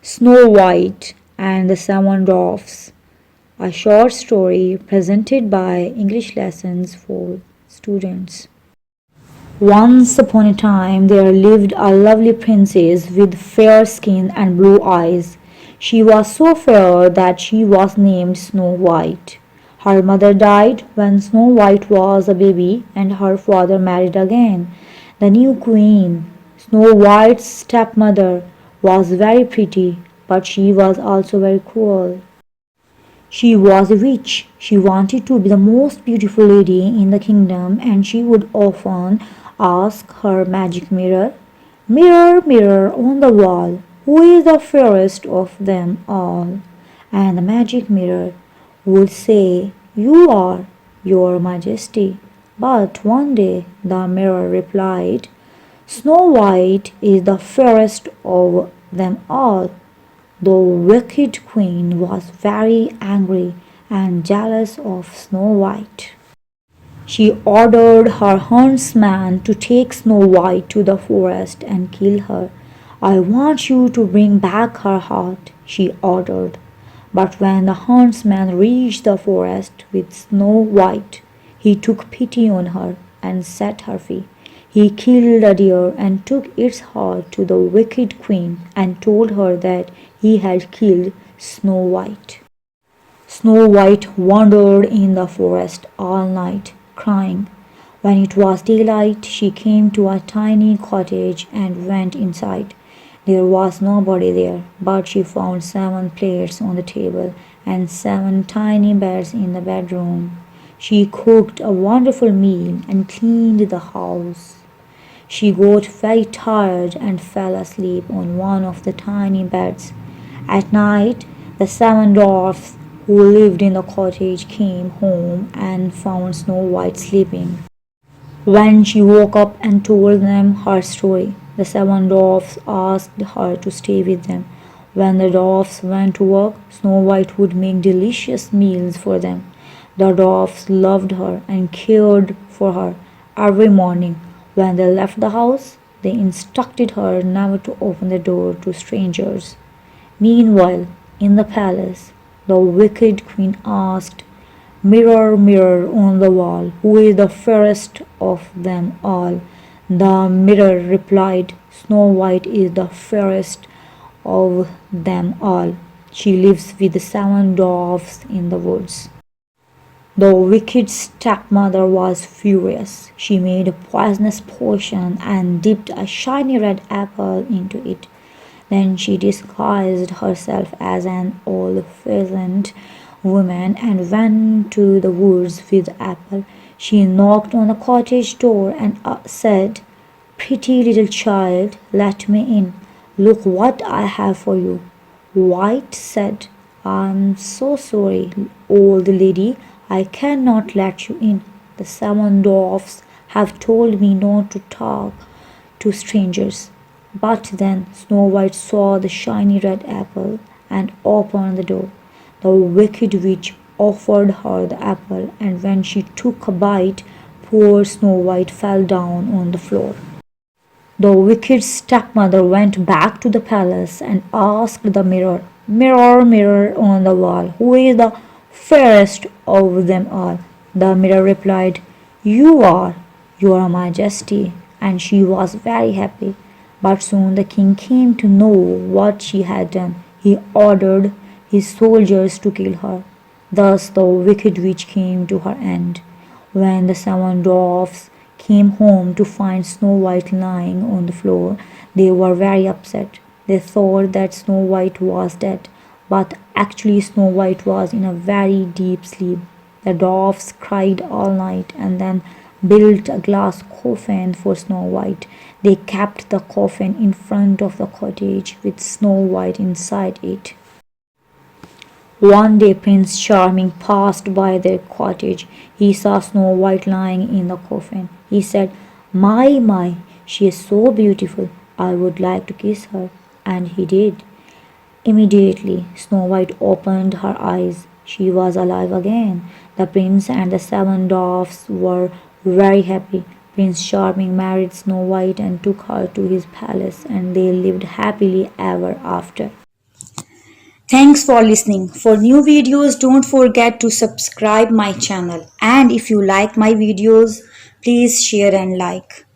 Snow White and the Seven Dwarfs, a short story presented by English Lessons for Students. Once upon a time there lived a lovely princess with fair skin and blue eyes. She was so fair that she was named Snow White. Her mother died when Snow White was a baby and her father married again. The new queen, Snow White's stepmother, was very pretty, but she was also very cruel. She was a witch. She wanted to be the most beautiful lady in the kingdom, and she would often ask her magic mirror, "Mirror, mirror on the wall, who is the fairest of them all?" And the magic mirror would say, "You are, your majesty." But one day the mirror replied, "Snow White is the fairest of them all." The wicked queen was very angry and jealous of Snow White. She ordered her huntsman to take Snow White to the forest and kill her. "I want you to bring back her heart," she ordered. But when the huntsman reached the forest with Snow White, he took pity on her and set her free. He killed a deer and took its heart to the wicked queen and told her that he had killed Snow White. Snow White wandered in the forest all night, crying. When it was daylight, she came to a tiny cottage and went inside. There was nobody there, but she found 7 plates on the table and 7 tiny beds in the bedroom. She cooked a wonderful meal and cleaned the house. She got very tired and fell asleep on one of the tiny beds. At night, the 7 dwarfs who lived in the cottage came home and found Snow White sleeping. When she woke up and told them her story, the 7 dwarfs asked her to stay with them. When the dwarfs went to work, Snow White would make delicious meals for them. The dwarfs loved her and cared for her. Every morning, when they left the house, they instructed her never to open the door to strangers. Meanwhile, in the palace, the wicked queen asked, "Mirror, mirror on the wall, who is the fairest of them all?" The mirror replied, "Snow White is the fairest of them all. She lives with the 7 dwarfs in the woods." The wicked stepmother was furious. She made a poisonous potion and dipped a shiny red apple into it. Then she disguised herself as an old peasant woman and went to the woods with the apple. She knocked on the cottage door and said, "Pretty little child, let me in. Look what I have for you." White said, "I'm so sorry, old lady. I cannot let you in. The 7 dwarfs have told me not to talk to strangers." But then Snow White saw the shiny red apple and opened the door. The wicked witch offered her the apple, and when she took a bite, poor Snow White fell down on the floor. The wicked stepmother went back to the palace and asked the mirror, "Mirror, mirror on the wall, who is the fairest of them all?" The mirror replied, "You are, your majesty." And she was very happy. But soon the king came to know what she had done. He ordered his soldiers to kill her. Thus the wicked witch came to her end. When the 7 dwarfs came home to find Snow White lying on the floor, they were very upset. They thought that Snow White was dead, but actually Snow White was in a very deep sleep. The dwarfs cried all night and then built a glass coffin for Snow White. They kept the coffin in front of the cottage with Snow White inside it. One day Prince Charming passed by their cottage. He saw Snow White lying in the coffin. He said, My, she is so beautiful. I would like to kiss her." And he did. Immediately, Snow White opened her eyes. She was alive again. The prince and the 7 dwarfs were very happy. Prince Charming married Snow White and took her to his palace, and they lived happily ever after. Thanks for listening. For new videos, don't forget to subscribe my channel. And if you like my videos, please share and like.